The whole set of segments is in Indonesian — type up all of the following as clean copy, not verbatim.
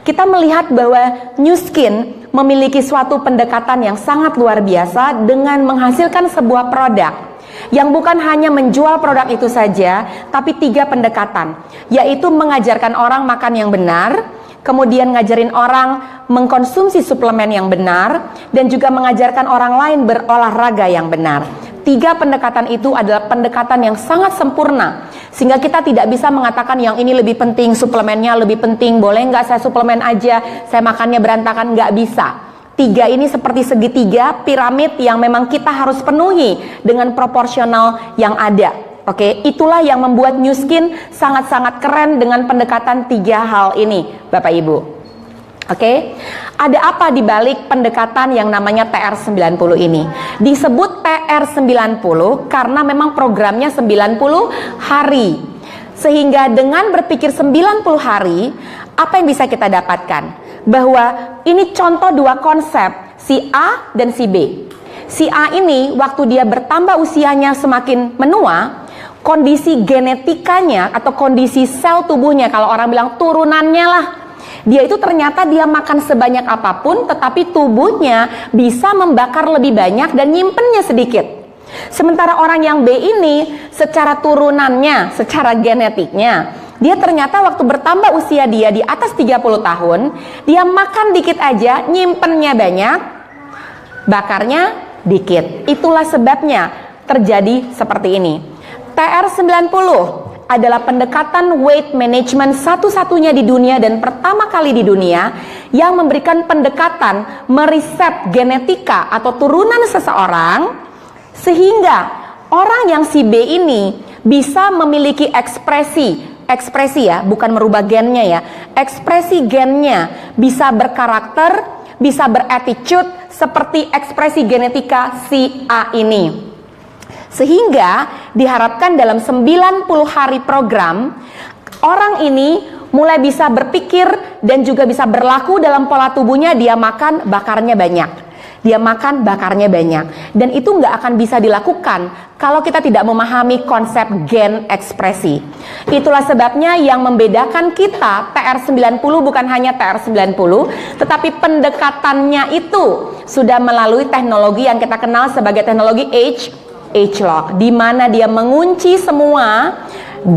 kita melihat bahwa Nu Skin memiliki suatu pendekatan yang sangat luar biasa dengan menghasilkan sebuah produk yang bukan hanya menjual produk itu saja, tapi 3 pendekatan, yaitu mengajarkan orang makan yang benar, kemudian ngajarin orang mengkonsumsi suplemen yang benar, dan juga mengajarkan orang lain berolahraga yang benar. 3 pendekatan itu adalah pendekatan yang sangat sempurna, sehingga kita tidak bisa mengatakan yang ini lebih penting, suplemennya lebih penting, boleh nggak saya suplemen aja, saya makannya berantakan, nggak bisa. 3 ini seperti segitiga piramid yang memang kita harus penuhi dengan proporsional yang ada. Oke, itulah yang membuat Nu Skin sangat-sangat keren dengan pendekatan 3 hal ini, Bapak Ibu. Oke, ada apa di balik pendekatan yang namanya TR90 ini? Disebut TR90 karena memang programnya 90 hari. Sehingga dengan berpikir 90 hari, apa yang bisa kita dapatkan? Bahwa ini contoh 2 konsep, si A dan si B. Si A ini waktu dia bertambah usianya semakin menua, kondisi genetikanya atau kondisi sel tubuhnya, kalau orang bilang turunannya lah, dia itu ternyata dia makan sebanyak apapun tetapi tubuhnya bisa membakar lebih banyak dan nyimpennya sedikit. Sementara orang yang B ini secara turunannya, secara genetiknya, dia ternyata waktu bertambah usia dia di atas 30 tahun, dia makan dikit aja, nyimpennya banyak, bakarnya dikit. Itulah sebabnya terjadi seperti ini. TR90 adalah pendekatan weight management satu-satunya di dunia dan pertama kali di dunia yang memberikan pendekatan meriset genetika atau turunan seseorang, sehingga orang yang si B ini bisa memiliki ekspresi ya, bukan merubah gennya ya, ekspresi gennya bisa berkarakter, bisa berattitude seperti ekspresi genetika si A ini. Sehingga diharapkan dalam 90 hari program, orang ini mulai bisa berpikir dan juga bisa berlaku dalam pola tubuhnya, dia makan bakarnya banyak. Dia makan bakarnya banyak. Dan itu nggak akan bisa dilakukan kalau kita tidak memahami konsep gen ekspresi. Itulah sebabnya yang membedakan kita TR90 bukan hanya TR90, tetapi pendekatannya itu sudah melalui teknologi yang kita kenal sebagai teknologi H-Lock, di mana dia mengunci semua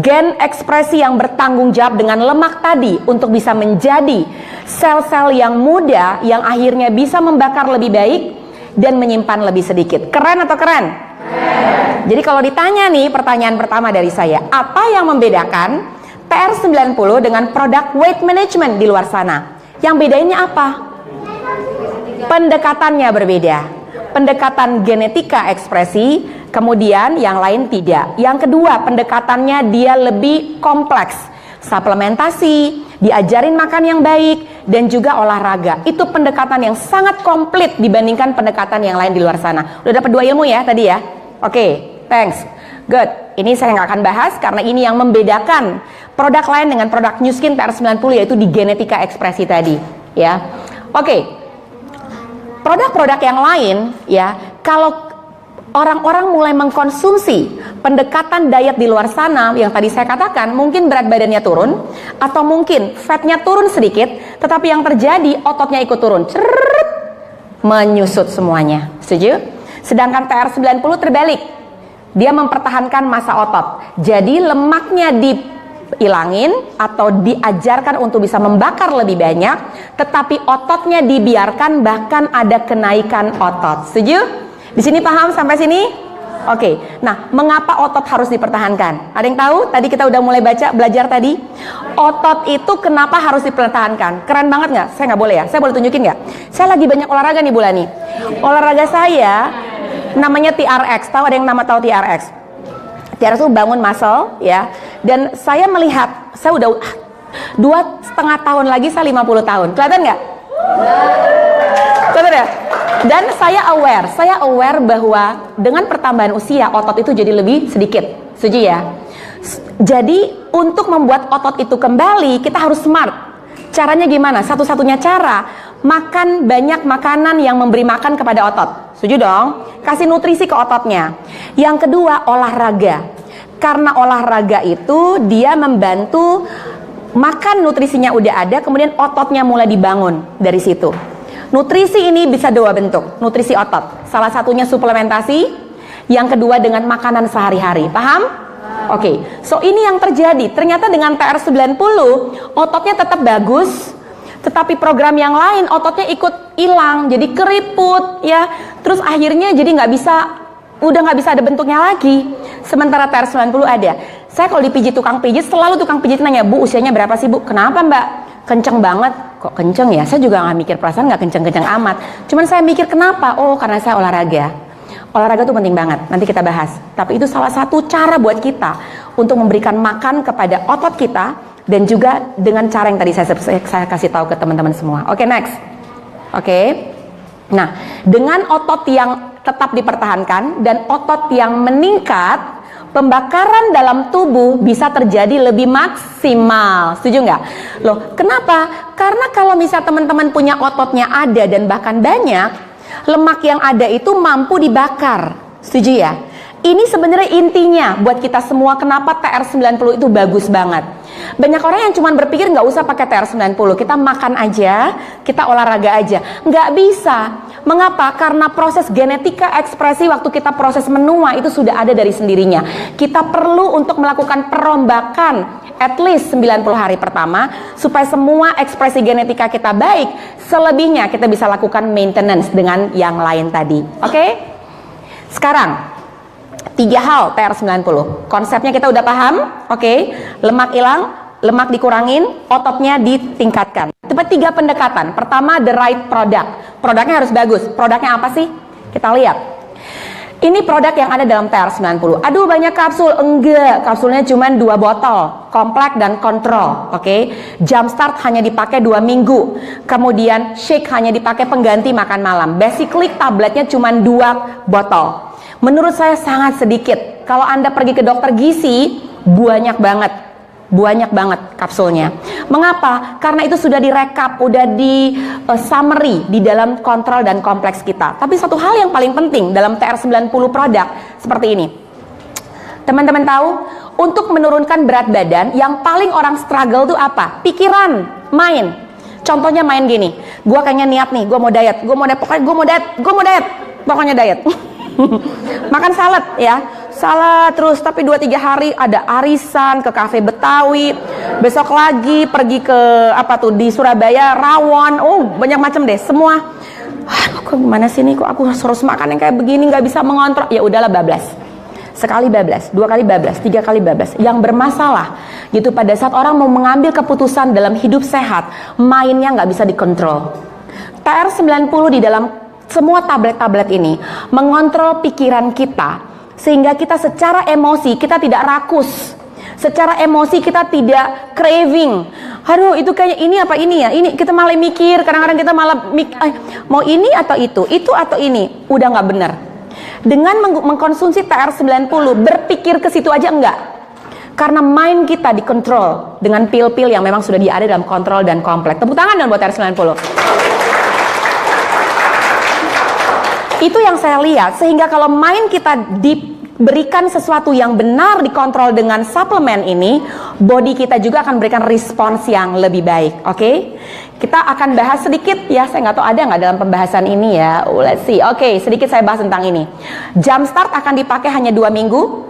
gen ekspresi yang bertanggung jawab dengan lemak tadi untuk bisa menjadi sel-sel yang muda yang akhirnya bisa membakar lebih baik dan menyimpan lebih sedikit. Keren atau keren? Keren. Jadi kalau ditanya nih, pertanyaan pertama dari saya, apa yang membedakan TR90 dengan produk weight management di luar sana? Yang bedainnya apa? Pendekatannya berbeda. Pendekatan genetika ekspresi, kemudian yang lain tidak. Yang kedua, pendekatannya dia lebih kompleks. Suplementasi, diajarin makan yang baik, dan juga olahraga. Itu pendekatan yang sangat komplit dibandingkan pendekatan yang lain di luar sana. Udah dapat 2 ilmu ya tadi ya? Oke, thanks. Good. Ini saya nggak akan bahas karena ini yang membedakan produk lain dengan produk Nu Skin TR90, yaitu di genetika ekspresi tadi. Ya, oke. Produk-produk yang lain ya, kalau orang-orang mulai mengkonsumsi pendekatan diet di luar sana yang tadi saya katakan, mungkin berat badannya turun atau mungkin fatnya turun sedikit, tetapi yang terjadi ototnya ikut turun, cerrrr, menyusut semuanya. Setuju? Sedangkan TR90 terbalik, dia mempertahankan massa otot, jadi lemaknya dihilangin atau diajarkan untuk bisa membakar lebih banyak, tetapi ototnya dibiarkan, bahkan ada kenaikan otot. Setuju? Di sini paham sampai sini? Oke. Nah, mengapa otot harus dipertahankan? Ada yang tahu? Tadi kita udah mulai belajar tadi. Otot itu kenapa harus dipertahankan? Keren banget nggak? Saya nggak boleh ya? Saya boleh tunjukin nggak? Saya lagi banyak olahraga nih Bulani. Olahraga saya namanya TRX. Tahu, ada yang tahu TRX? TRX itu bangun muscle ya. Dan saya melihat, saya udah 2,5 tahun lagi saya 50 tahun. Kelihatan nggak? Kelihatan ya? Dan saya aware bahwa dengan pertambahan usia otot itu jadi lebih sedikit. Setuju ya? Jadi untuk membuat otot itu kembali, kita harus smart. Caranya gimana? Satu-satunya cara, makan banyak makanan yang memberi makan kepada otot. Setuju dong? Kasih nutrisi ke ototnya. Yang kedua, olahraga. Karena olahraga itu dia membantu Makan nutrisinya udah ada, kemudian ototnya mulai dibangun dari situ. Nutrisi ini bisa dua bentuk, nutrisi otot. Salah satunya suplementasi, yang kedua dengan makanan sehari-hari. Paham? Oke, so ini yang terjadi. Ternyata dengan TR90 ototnya tetap bagus, tetapi program yang lain ototnya ikut hilang, jadi keriput ya. Terus akhirnya jadi udah nggak bisa ada bentuknya lagi. Sementara TR90 ada. Saya kalau dipijit tukang pijit, selalu tukang pijit nanya, "Bu, usianya berapa sih, Bu?" "Kenapa, Mbak?" "Kenceng banget." "Kok kenceng ya?" Saya juga nggak mikir, perasaan nggak kenceng-kenceng amat. Cuman saya mikir kenapa? Oh, karena saya olahraga. Olahraga tuh penting banget, nanti kita bahas. Tapi itu salah satu cara buat kita untuk memberikan makan kepada otot kita, dan juga dengan cara yang tadi saya kasih tahu ke teman-teman semua. Oke, next. Oke. Nah, dengan otot yang tetap dipertahankan dan otot yang meningkat, pembakaran dalam tubuh bisa terjadi lebih maksimal. Setuju nggak? Loh, kenapa? Karena kalau misal teman-teman punya ototnya ada dan bahkan banyak, lemak yang ada itu mampu dibakar. Setuju ya? Ini sebenarnya intinya buat kita semua kenapa TR90 itu bagus banget. Banyak orang yang cuma berpikir nggak usah pakai TR90, kita makan aja, kita olahraga aja. Nggak bisa. Mengapa? Karena proses genetika ekspresi waktu kita proses menua itu sudah ada dari sendirinya. Kita perlu untuk melakukan perombakan at least 90 hari pertama supaya semua ekspresi genetika kita baik. Selebihnya kita bisa lakukan maintenance dengan yang lain tadi. Oke? Sekarang 3 hal TR90. Konsepnya kita udah paham, oke? Lemak hilang, lemak dikurangin, ototnya ditingkatkan. Tapi 3 pendekatan. Pertama, the right product. Produknya harus bagus. Produknya apa sih? Kita lihat. Ini produk yang ada dalam TR90. Aduh, banyak kapsul. Enggak, kapsulnya cuma 2 botol. Komplek dan kontrol, oke? Jumpstart hanya dipakai 2 minggu. Kemudian shake hanya dipakai pengganti makan malam. Basically tabletnya cuma 2 botol. Menurut saya sangat sedikit. Kalau Anda pergi ke dokter gizi, banyak banget kapsulnya. Mengapa? Karena itu sudah direkap, udah di summary di dalam kontrol dan kompleks kita. Tapi satu hal yang paling penting dalam TR90 produk seperti ini. Teman-teman tahu, untuk menurunkan berat badan yang paling orang struggle itu apa? Pikiran, main. Contohnya main gini, gua kayaknya niat nih, gua mau diet, pokoknya diet. Makan salad ya, salad terus, tapi 2-3 hari ada arisan ke kafe Betawi, besok lagi pergi ke apa tuh di Surabaya rawon, banyak macam deh semua. Aduh, kok gimana sih nih, kok aku harus makan yang kayak begini, nggak bisa mengontrol. Ya udahlah, bablas. Sekali bablas, 2 kali bablas, 3 kali bablas. Yang bermasalah gitu pada saat orang mau mengambil keputusan dalam hidup sehat, mainnya nggak bisa dikontrol. TR90 di dalam semua tablet-tablet ini mengontrol pikiran kita, sehingga kita secara emosi kita tidak rakus, secara emosi kita tidak craving. Aduh, itu kayaknya ini apa ini ya, ini kita malah mikir, kadang-kadang kita malah mau ini atau itu atau ini. Udah nggak benar. Dengan mengkonsumsi TR90, berpikir ke situ aja enggak, karena mind kita dikontrol dengan pil-pil yang memang sudah ada dalam kontrol dan kompleks. Tepuk tangan dong buat TR90. Itu yang saya lihat, sehingga kalau mind kita diberikan sesuatu yang benar dikontrol dengan suplemen ini, body kita juga akan berikan respons yang lebih baik. Oke? Kita akan bahas sedikit ya, saya nggak tahu ada nggak dalam pembahasan ini ya. Let's see. Oke, sedikit saya bahas tentang ini. Jumpstart akan dipakai hanya 2 minggu.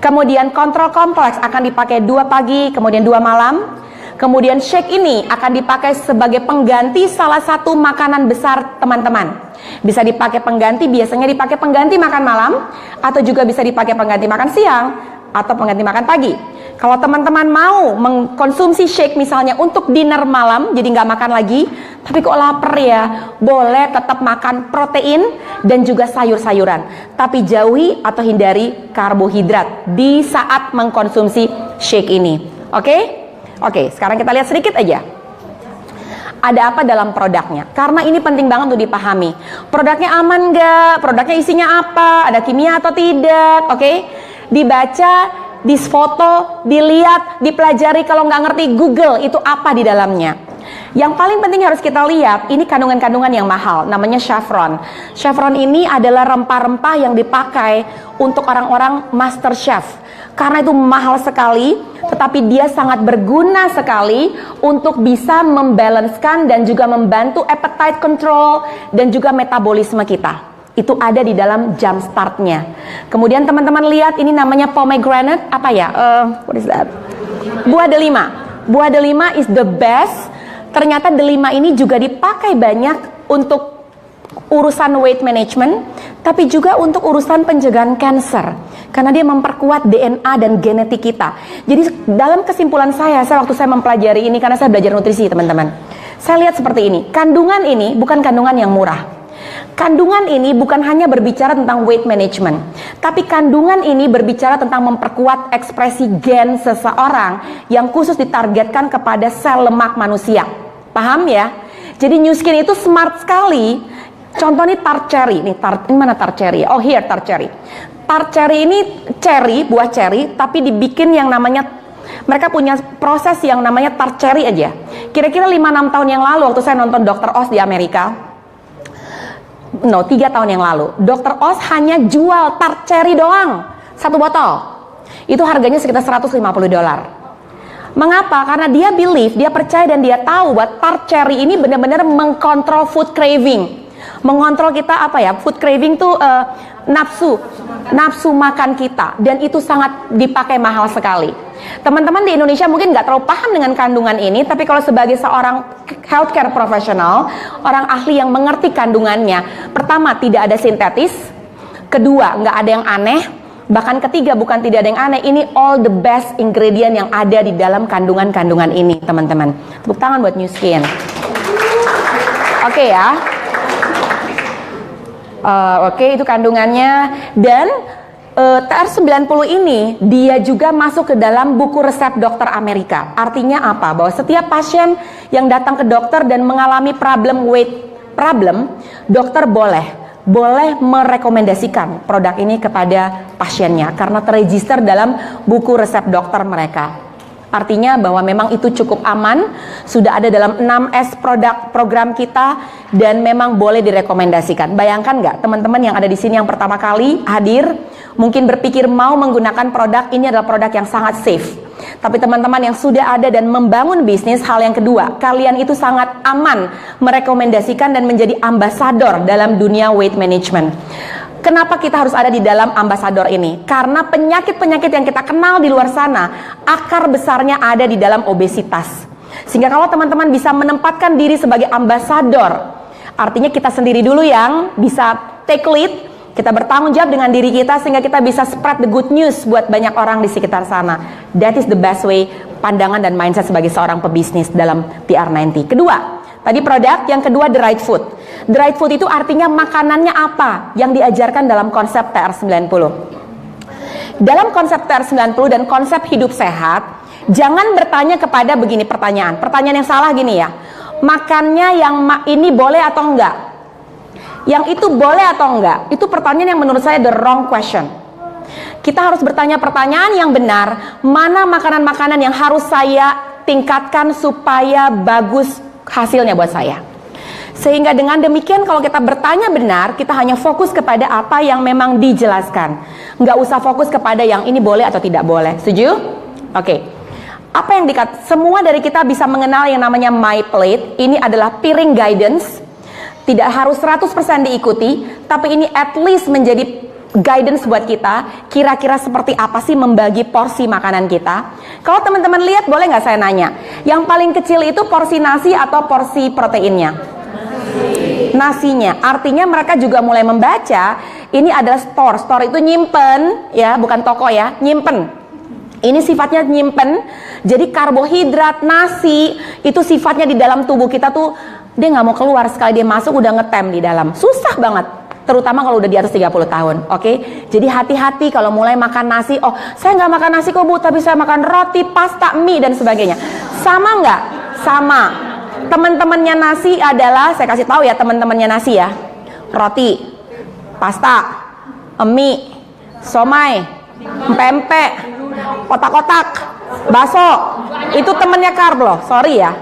Kemudian kontrol kompleks akan dipakai 2 pagi, kemudian 2 malam. Kemudian shake ini akan dipakai sebagai pengganti salah satu makanan besar teman-teman. Bisa dipakai pengganti, biasanya dipakai pengganti makan malam, atau juga bisa dipakai pengganti makan siang, atau pengganti makan pagi. Kalau teman-teman mau mengkonsumsi shake misalnya untuk dinner malam, jadi nggak makan lagi, tapi kok lapar ya, boleh tetap makan protein dan juga sayur-sayuran. Tapi jauhi atau hindari karbohidrat di saat mengkonsumsi shake ini. Oke? Oke, sekarang kita lihat sedikit aja. Ada apa dalam produknya? Karena ini penting banget untuk dipahami. Produknya aman nggak? Produknya isinya apa? Ada kimia atau tidak? Oke? Dibaca, disfoto, dilihat, dipelajari. Kalau nggak ngerti, Google itu apa di dalamnya. Yang paling penting harus kita lihat, ini kandungan-kandungan yang mahal, namanya saffron. Saffron ini adalah rempah-rempah yang dipakai untuk orang-orang master chef. karena itu mahal sekali, tetapi dia sangat berguna sekali untuk bisa membalancekan dan juga membantu appetite control dan juga metabolisme kita. Itu ada di dalam jump startnya. Kemudian teman-teman lihat ini namanya pomegranate, apa ya? What is that? Buah delima. Buah delima is the best. Ternyata delima ini juga dipakai banyak untuk urusan weight management, tapi juga untuk urusan pencegahan kanker, karena dia memperkuat DNA dan genetik kita. Jadi dalam kesimpulan saya waktu saya mempelajari ini, karena saya belajar nutrisi teman-teman, saya lihat seperti ini, kandungan ini bukan kandungan yang murah. Kandungan ini bukan hanya berbicara tentang weight management, tapi kandungan ini berbicara tentang memperkuat ekspresi gen seseorang yang khusus ditargetkan kepada sel lemak manusia. Paham ya? Jadi New Skin itu smart sekali. Contoh nih tart cherry, ini mana tart cherry? Oh here tart cherry. Tart cherry ini cherry, buah cherry, tapi dibikin yang namanya, mereka punya proses yang namanya tart cherry aja. Kira-kira 5-6 tahun yang lalu waktu saya nonton Dr. Oz di Amerika, 3 tahun yang lalu, Dr. Oz hanya jual tart cherry doang, 1 botol. Itu harganya sekitar $150. Mengapa? Karena dia believe, dia percaya dan dia tahu bahwa tart cherry ini benar-benar mengkontrol food craving. Mengontrol kita apa ya, food craving tuh nafsu makan kita, dan itu sangat dipakai mahal sekali. Teman-teman di Indonesia mungkin nggak terlalu paham dengan kandungan ini, tapi kalau sebagai seorang healthcare profesional, orang ahli yang mengerti kandungannya, pertama tidak ada sintetis, kedua nggak ada yang aneh, bahkan ketiga bukan tidak ada yang aneh, ini all the best ingredient yang ada di dalam kandungan-kandungan ini teman-teman. Tepuk tangan buat New Skin. Oke ya. Oke, itu kandungannya. Dan TR90 ini dia juga masuk ke dalam buku resep dokter Amerika. Artinya apa? Bahwa setiap pasien yang datang ke dokter dan mengalami weight problem, dokter boleh merekomendasikan produk ini kepada pasiennya karena terregister dalam buku resep dokter mereka. Artinya bahwa memang itu cukup aman, sudah ada dalam 6S program kita, dan memang boleh direkomendasikan. Bayangkan nggak teman-teman yang ada di sini yang pertama kali hadir, mungkin berpikir mau menggunakan produk ini adalah produk yang sangat safe. Tapi teman-teman yang sudah ada dan membangun bisnis, hal yang kedua, kalian itu sangat aman merekomendasikan dan menjadi ambasador dalam dunia weight management. Kenapa kita harus ada di dalam ambasador ini? Karena penyakit-penyakit yang kita kenal di luar sana, akar besarnya ada di dalam obesitas. Sehingga kalau teman-teman bisa menempatkan diri sebagai ambasador, artinya kita sendiri dulu yang bisa take lead, kita bertanggung jawab dengan diri kita sehingga kita bisa spread the good news buat banyak orang di sekitar sana. That is the best way, pandangan dan mindset sebagai seorang pebisnis dalam PR90. Kedua, tadi produk, yang kedua the right food. The right food itu artinya makanannya apa yang diajarkan dalam konsep TR90. Dalam konsep TR90 dan konsep hidup sehat, jangan bertanya kepada begini pertanyaan yang salah gini ya, makannya yang ini boleh atau enggak, yang itu boleh atau enggak, itu pertanyaan yang menurut saya the wrong question. Kita harus bertanya pertanyaan yang benar, mana makanan-makanan yang harus saya tingkatkan supaya bagus hasilnya buat saya. Sehingga dengan demikian kalau kita bertanya benar, kita hanya fokus kepada apa yang memang dijelaskan, nggak usah fokus kepada yang ini boleh atau tidak boleh. Setuju? Oke. Apa yang semua dari kita bisa mengenal yang namanya My Plate. Ini adalah piring guidance, tidak harus 100% diikuti, tapi ini at least menjadi guidance buat kita, kira-kira seperti apa sih membagi porsi makanan kita. Kalau teman-teman lihat, boleh nggak saya nanya, yang paling kecil itu porsi nasi atau porsi proteinnya? Nasinya. Artinya mereka juga mulai membaca, ini adalah store itu nyimpen ya, bukan toko ya, nyimpen. Ini sifatnya nyimpen, jadi karbohidrat, nasi, itu sifatnya di dalam tubuh kita tuh, dia nggak mau keluar, sekali dia masuk udah ngetem di dalam, susah banget. Terutama kalau udah di atas 30 tahun, oke? Jadi hati-hati kalau mulai makan nasi, oh saya nggak makan nasi kok Bu, tapi saya makan roti, pasta, mie, dan sebagainya. Sama nggak? Sama. Teman-temannya nasi adalah, saya kasih tahu ya teman-temannya nasi ya, roti, pasta, mie, somai, pempek, kotak-kotak, bakso, itu temennya karb loh, sorry ya.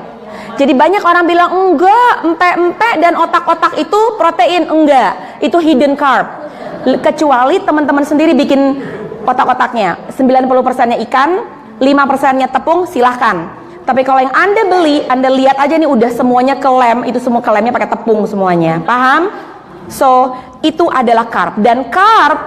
Jadi banyak orang bilang enggak, empek-empek dan otak-otak itu protein, enggak, itu hidden carb. Kecuali teman-teman sendiri bikin kotak-kotaknya. 90%-nya ikan, 5%-nya tepung, silahkan. Tapi kalau yang Anda beli, Anda lihat aja nih udah semuanya kelem, itu semua kelemnya pakai tepung semuanya. Paham? So, itu adalah carb. Dan carb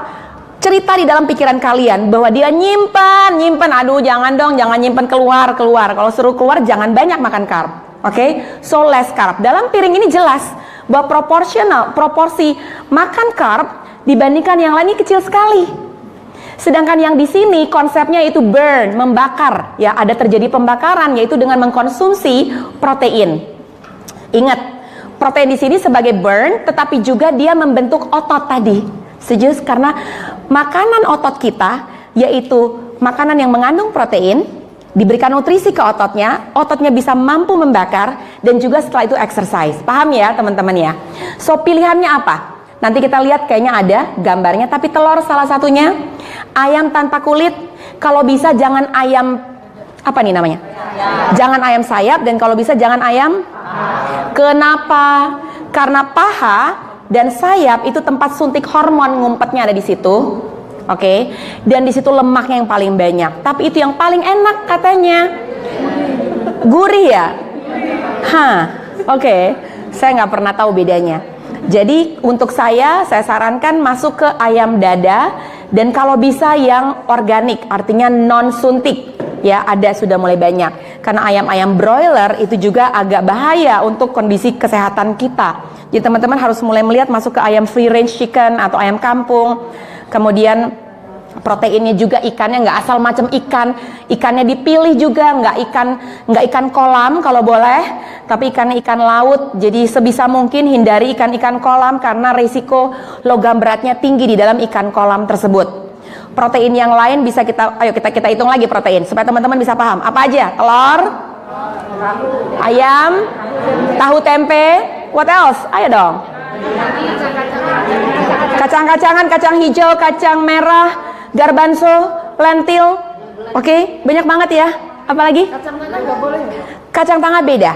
cerita di dalam pikiran kalian bahwa dia nyimpan, aduh jangan dong, jangan nyimpan keluar. Kalau suruh keluar jangan banyak makan carb. Oke? So less carb. Dalam piring ini jelas bahwa proporsi makan carb dibandingkan yang lain ini kecil sekali. Sedangkan yang di sini konsepnya itu burn, membakar, ya ada terjadi pembakaran yaitu dengan mengkonsumsi protein. Ingat, protein di sini sebagai burn, tetapi juga dia membentuk otot tadi. Setuju? Karena makanan otot kita yaitu makanan yang mengandung protein, diberikan nutrisi ke ototnya bisa mampu membakar dan juga setelah itu exercise. Paham ya teman-teman ya? So pilihannya apa? Nanti kita lihat kayaknya ada gambarnya, tapi telur salah satunya, ayam tanpa kulit, kalau bisa jangan ayam, apa nih namanya? Jangan ayam sayap, dan kalau bisa jangan ayam. Kenapa? Karena paha dan sayap itu tempat suntik hormon ngumpetnya ada di situ. Oke, dan di situ lemaknya yang paling banyak. Tapi itu yang paling enak katanya. Gurih ya? Oke. Saya nggak pernah tahu bedanya. Jadi untuk saya sarankan masuk ke ayam dada, dan kalau bisa yang organik, artinya non suntik. Ya, ada sudah mulai banyak. Karena ayam-ayam broiler itu juga agak bahaya untuk kondisi kesehatan kita. Jadi teman-teman harus mulai melihat masuk ke ayam free range chicken atau ayam kampung. Kemudian proteinnya juga ikannya nggak asal macam ikannya dipilih juga, nggak ikan kolam kalau boleh, tapi ikannya ikan laut. Jadi sebisa mungkin hindari ikan kolam karena risiko logam beratnya tinggi di dalam ikan kolam tersebut. Protein yang lain bisa kita hitung lagi protein supaya teman-teman bisa paham. Apa aja? Telur, ayam, tahu tempe, what else? Ayo dong. Kacang-kacangan, kacang hijau, kacang merah, garbanzo, lentil. Oke, banyak banget ya. Apalagi? Kacang tanah nggak boleh. Kacang tanah beda.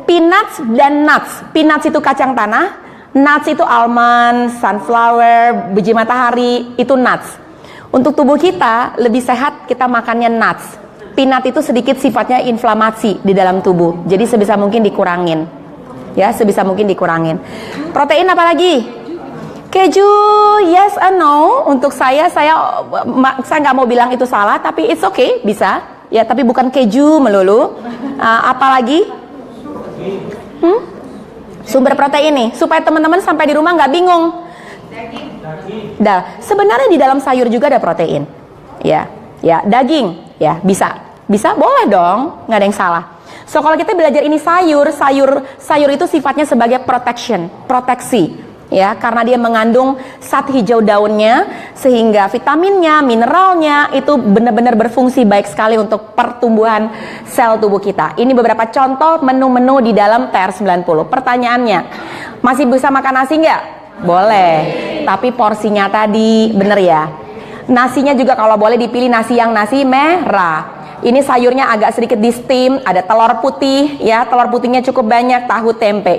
Peanuts dan nuts. Peanuts itu kacang tanah, nuts itu almond, sunflower, biji matahari, itu nuts. Untuk tubuh kita lebih sehat kita makannya nuts. Peanut itu sedikit sifatnya inflamasi di dalam tubuh. Jadi sebisa mungkin dikurangin. Ya, sebisa mungkin dikurangin. Protein apa lagi? Keju, yes and no. Untuk saya nggak mau bilang itu salah, tapi it's okay, bisa. Ya, tapi bukan keju melulu. Apalagi? Sumber protein nih, supaya teman-teman sampai di rumah nggak bingung. Sebenarnya di dalam sayur juga ada protein. Ya, daging, ya bisa, boleh dong, nggak ada yang salah. So kalau kita belajar ini sayur itu sifatnya sebagai proteksi. Ya, karena dia mengandung zat hijau daunnya sehingga vitaminnya, mineralnya itu benar-benar berfungsi baik sekali untuk pertumbuhan sel tubuh kita. Ini beberapa contoh menu-menu di dalam TR90. Pertanyaannya, masih bisa makan nasi nggak? Boleh, tapi porsinya tadi bener ya. Nasinya juga kalau boleh dipilih nasi merah. Ini sayurnya agak sedikit di steam, ada telur putih, ya telur putihnya cukup banyak, tahu tempe.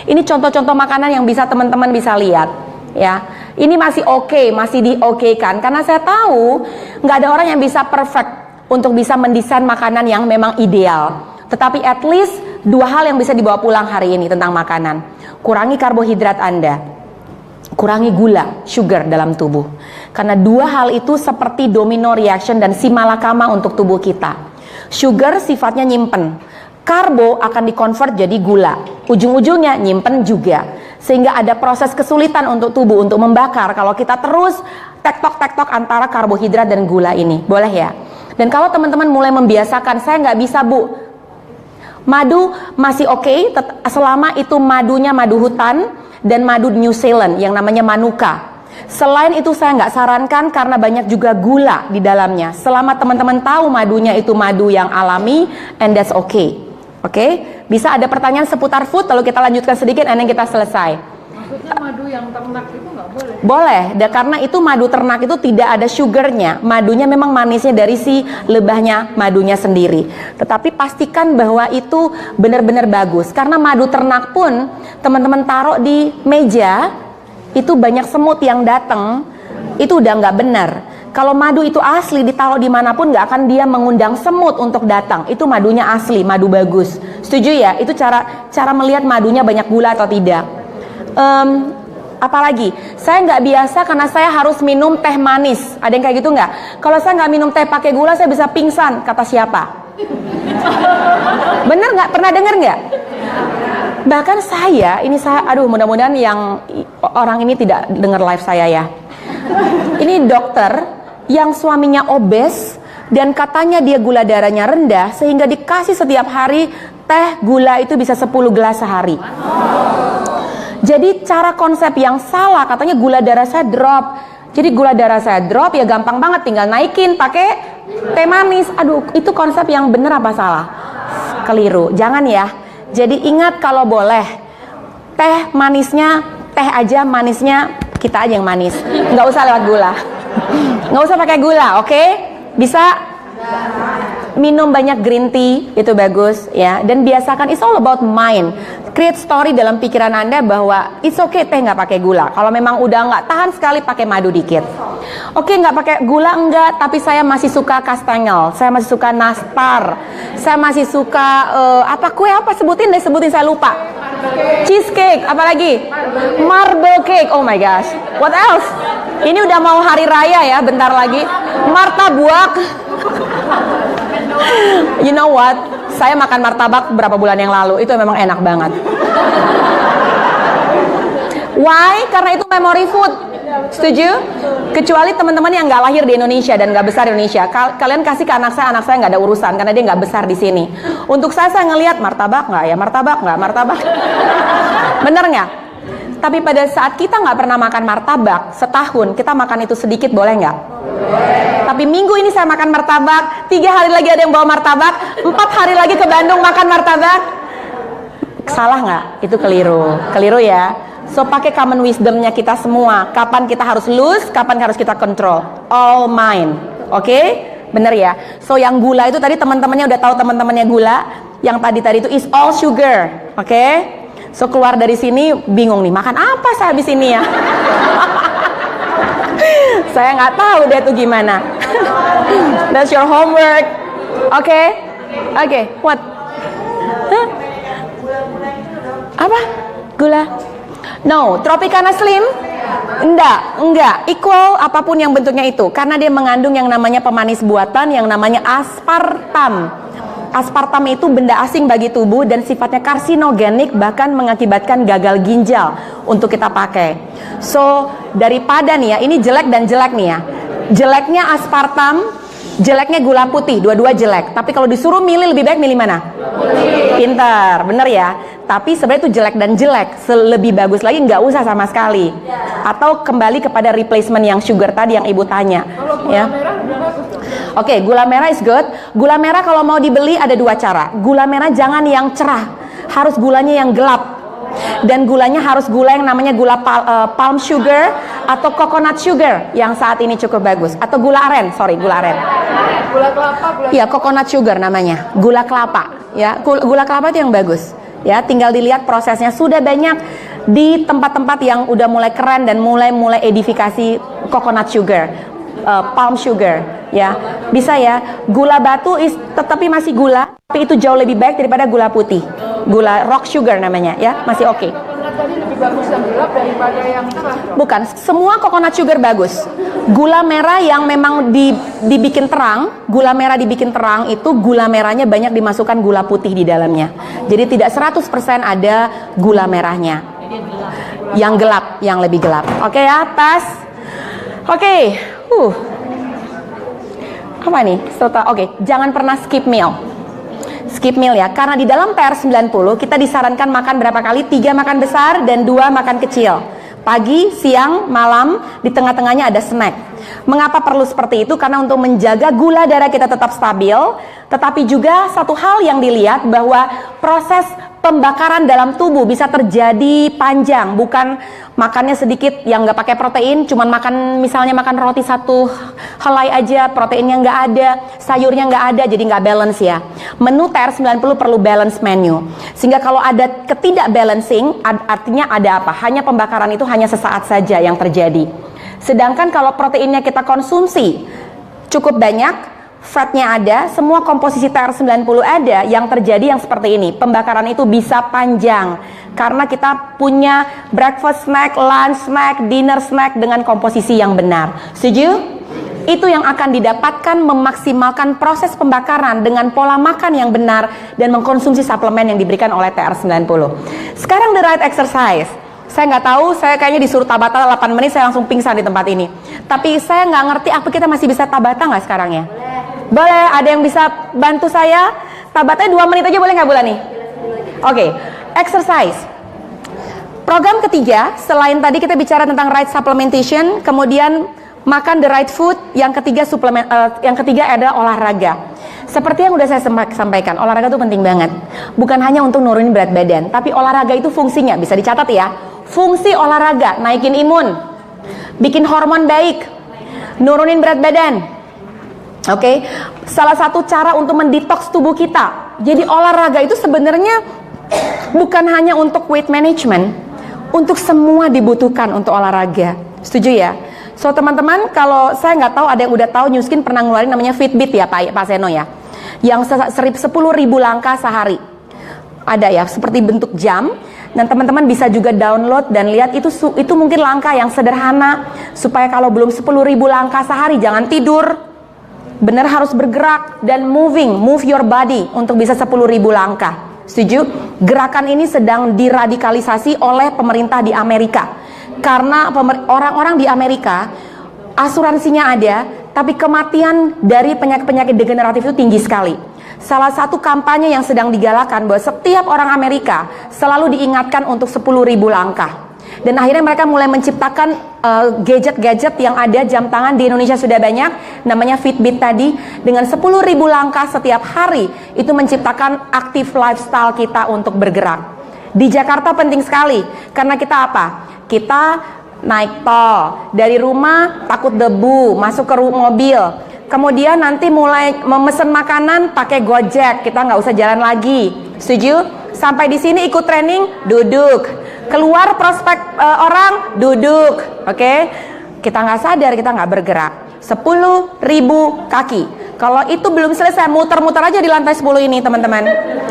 Ini contoh-contoh makanan yang bisa teman-teman bisa lihat, ya. Ini masih masih di-okekan karena saya tahu nggak ada orang yang bisa perfect untuk bisa mendesain makanan yang memang ideal. Tetapi at least 2 hal yang bisa dibawa pulang hari ini tentang makanan. Kurangi karbohidrat Anda, kurangi gula, sugar dalam tubuh. Karena 2 hal itu seperti domino reaction dan si malakama untuk tubuh kita. Sugar sifatnya nyimpen, karbo akan dikonvert jadi gula, ujung-ujungnya nyimpen juga. Sehingga ada proses kesulitan untuk tubuh untuk membakar kalau kita terus tektok antara karbohidrat dan gula ini. Boleh ya? Dan kalau teman-teman mulai membiasakan, saya nggak bisa bu, madu masih oke, selama itu madunya madu hutan dan madu New Zealand yang namanya Manuka. Selain itu saya nggak sarankan karena banyak juga gula di dalamnya. Selama teman-teman tahu madunya itu madu yang alami, and that's okay. Oke? Bisa ada pertanyaan seputar food, lalu kita lanjutkan sedikit, and then kita selesai. Maksudnya madu yang ternak itu nggak boleh? Boleh, karena itu madu ternak itu tidak ada sugarnya. Madunya memang manisnya dari si lebahnya madunya sendiri. Tetapi pastikan bahwa itu benar-benar bagus. Karena madu ternak pun teman-teman taruh di meja, itu banyak semut yang datang, itu udah nggak benar. Kalau madu itu asli, ditaruh dimanapun nggak akan dia mengundang semut untuk datang. Itu madunya asli, madu bagus. Setuju ya? Itu cara melihat madunya banyak gula atau tidak. Apalagi, saya nggak biasa karena saya harus minum teh manis. Ada yang kayak gitu nggak? Kalau saya nggak minum teh pakai gula, saya bisa pingsan. Kata siapa? Bener nggak? Pernah dengar nggak? Bahkan saya, aduh mudah-mudahan yang orang ini tidak dengar live saya ya. Ini dokter yang suaminya obes dan katanya dia gula darahnya rendah sehingga dikasih setiap hari teh gula itu bisa 10 gelas sehari. Jadi cara konsep yang salah, katanya gula darah saya drop. Jadi gula darah saya drop ya gampang banget, tinggal naikin pakai teh manis. Aduh, itu konsep yang bener apa salah? Keliru, jangan ya. Jadi ingat kalau boleh teh manisnya, teh aja manisnya kita aja yang manis, nggak usah lewat gula, nggak usah pakai gula, oke? Bisa minum banyak green tea, itu bagus ya. Dan biasakan, it's all about mind. Create story dalam pikiran Anda bahwa it's okay teh nggak pakai gula. Kalau memang udah nggak tahan sekali, pakai madu dikit. Oke, nggak pakai gula enggak, tapi saya masih suka kastengel, saya masih suka nastar, saya masih suka kue apa, sebutin saya lupa. Cheesecake, apalagi? Marble cake, oh my gosh. What else? Ini udah mau hari raya ya, bentar lagi. Martabak. You know what? Saya makan martabak beberapa bulan yang lalu, itu memang enak banget. Why? Karena itu memory food. Setuju? Kecuali teman-teman yang nggak lahir di Indonesia dan nggak besar di Indonesia, kalian kasih ke anak saya nggak ada urusan karena dia nggak besar di sini. Untuk saya ngelihat martabak nggak ya, martabak. Bener nggak? Tapi pada saat kita nggak pernah makan martabak setahun, kita makan itu sedikit, boleh nggak? Tapi minggu ini saya makan martabak, 3 hari lagi ada yang bawa martabak, 4 hari lagi ke Bandung makan martabak. Salah nggak? Itu keliru ya. So pakai common wisdomnya kita semua. Kapan kita harus loose, kapan harus kita control. All mine, oke? Bener ya. So yang gula itu tadi teman-temannya udah tahu, teman-temannya gula. Yang tadi itu is all sugar, oke? So keluar dari sini bingung nih, makan apa saya habis ini ya? Saya nggak tahu deh tuh gimana. That's your homework, oke? What? Huh? Apa? Gula? No, Tropicana Slim? Enggak. Equal apapun yang bentuknya itu. Karena dia mengandung yang namanya pemanis buatan, yang namanya aspartam. Aspartam itu benda asing bagi tubuh dan sifatnya karsinogenik, bahkan mengakibatkan gagal ginjal untuk kita pakai. So, daripada nih ya, ini jelek dan jelek nih ya. Jeleknya aspartam, jeleknya gula putih, dua-dua jelek. Tapi kalau disuruh milih, lebih baik milih mana? Pintar, bener ya. Tapi sebenarnya itu jelek dan jelek. Lebih bagus lagi nggak usah sama sekali. Atau kembali kepada replacement yang sugar tadi yang ibu tanya. Ya. Oke, gula merah is good. Gula merah kalau mau dibeli ada 2 cara. Gula merah jangan yang cerah, harus gulanya yang gelap. Dan gulanya harus gula yang namanya gula palm sugar atau coconut sugar yang saat ini cukup bagus. Atau gula aren, gula aren. Gula kelapa, Iya, coconut sugar namanya, gula kelapa. Ya, gula kelapa itu yang bagus. Ya, tinggal dilihat prosesnya. Sudah banyak di tempat-tempat yang udah mulai keren dan mulai edifikasi coconut sugar, palm sugar. Ya, bisa ya. Gula batu tetapi masih gula, tapi itu jauh lebih baik daripada gula putih. Gula rock sugar namanya, ya, masih oke. tadi lebih bagus yang gelap daripada yang cerah dong? Bukan, semua coconut sugar bagus. Gula merah yang memang dibikin terang, gula merah dibikin terang itu gula merahnya banyak dimasukkan gula putih di dalamnya. Jadi tidak 100% ada gula merahnya. Yang gelap, yang lebih gelap. Oke ya, tas. Oke. Apa nih? Oke, jangan pernah skip meal. Skip meal ya, karena di dalam TR90 kita disarankan makan berapa kali? 3 makan besar dan 2 makan kecil. Pagi, siang, malam, di tengah-tengahnya ada snack. Mengapa perlu seperti itu? Karena untuk menjaga gula darah kita tetap stabil, tetapi juga satu hal yang dilihat bahwa proses pembakaran dalam tubuh bisa terjadi panjang, bukan makannya sedikit yang nggak pakai protein, cuman misalnya makan roti 1 helai aja, proteinnya nggak ada, sayurnya nggak ada, jadi nggak balance ya. Menu TR90 perlu balance menu, sehingga kalau ada ketidakbalancing, artinya ada apa? Hanya pembakaran itu hanya sesaat saja yang terjadi. Sedangkan kalau proteinnya kita konsumsi cukup banyak, fatnya ada, semua komposisi TR90 ada, yang terjadi yang seperti ini. Pembakaran itu bisa panjang karena kita punya breakfast snack, lunch snack, dinner snack dengan komposisi yang benar. Setuju? Itu yang akan didapatkan memaksimalkan proses pembakaran dengan pola makan yang benar dan mengkonsumsi suplemen yang diberikan oleh TR90. Sekarang the right exercise. Saya nggak tahu, saya kayaknya disuruh Tabata 8 menit, saya langsung pingsan di tempat ini. Tapi saya nggak ngerti apa kita masih bisa Tabata nggak sekarang ya? Boleh, ada yang bisa bantu saya? Tabatanya 2 menit aja boleh nggak bulan nih? Oke, exercise. Program ketiga, selain tadi kita bicara tentang right supplementation, kemudian makan the right food, yang ketiga suplemen, yang ketiga adalah olahraga. Seperti yang udah saya sampaikan, olahraga itu penting banget. Bukan hanya untuk nurunin berat badan, tapi olahraga itu fungsinya, bisa dicatat ya. Fungsi olahraga, naikin imun, bikin hormon baik, nurunin berat badan. Oke, salah satu cara untuk mendetoks tubuh kita. Jadi olahraga itu sebenarnya bukan hanya untuk weight management, untuk semua dibutuhkan untuk olahraga. Setuju ya? So teman-teman, kalau saya nggak tahu ada yang udah tahu, New Skin pernah ngeluarin namanya Fitbit ya Pak Seno ya, yang 10.000 langkah sehari. Ada ya, seperti bentuk jam, dan teman-teman bisa juga download dan lihat itu mungkin langkah yang sederhana supaya kalau belum 10.000 langkah sehari jangan tidur, benar harus bergerak dan move your body untuk bisa 10.000 langkah. Setuju? Gerakan ini sedang diradikalisasi oleh pemerintah di Amerika. Karena orang-orang di Amerika asuransinya ada, tapi kematian dari penyakit-penyakit degeneratif itu tinggi sekali. Salah satu kampanye yang sedang digalakan bahwa setiap orang Amerika selalu diingatkan untuk 10.000 langkah. Dan akhirnya mereka mulai menciptakan gadget-gadget yang ada, jam tangan di Indonesia sudah banyak, namanya Fitbit tadi, dengan 10.000 langkah setiap hari, itu menciptakan aktif lifestyle kita untuk bergerak. Di Jakarta penting sekali, karena kita apa? Kita naik tol, dari rumah takut debu, masuk ke mobil, kemudian nanti mulai memesan makanan pakai Gojek, kita nggak usah jalan lagi. Setuju? Sampai di sini ikut training, duduk, keluar prospek orang, duduk. Oke? Kita nggak sadar, kita nggak bergerak. 10.000 kaki. Kalau itu belum selesai, muter-muter aja di lantai 10 ini teman-teman,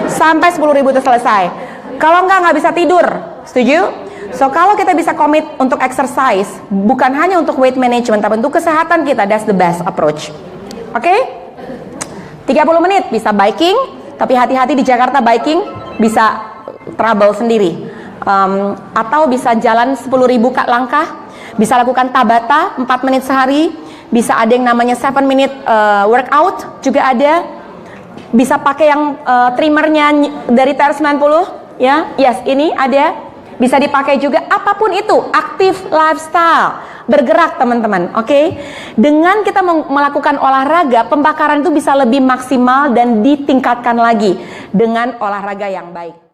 sampai 10.000 itu selesai. Kalau nggak bisa tidur. Setuju? So kalau kita bisa komit untuk exercise, bukan hanya untuk weight management, tapi untuk kesehatan kita, that's the best approach. Oke? 30 menit bisa biking, tapi hati-hati di Jakarta biking bisa trouble sendiri. Atau bisa jalan 10.000 langkah, bisa lakukan Tabata 4 menit sehari, bisa ada yang namanya 7 minute workout juga ada, bisa pakai yang trimmernya dari TR90 ya, yes ini ada. Bisa dipakai juga, apapun itu, aktif lifestyle, bergerak teman-teman, oke? Dengan kita melakukan olahraga, pembakaran itu bisa lebih maksimal dan ditingkatkan lagi dengan olahraga yang baik.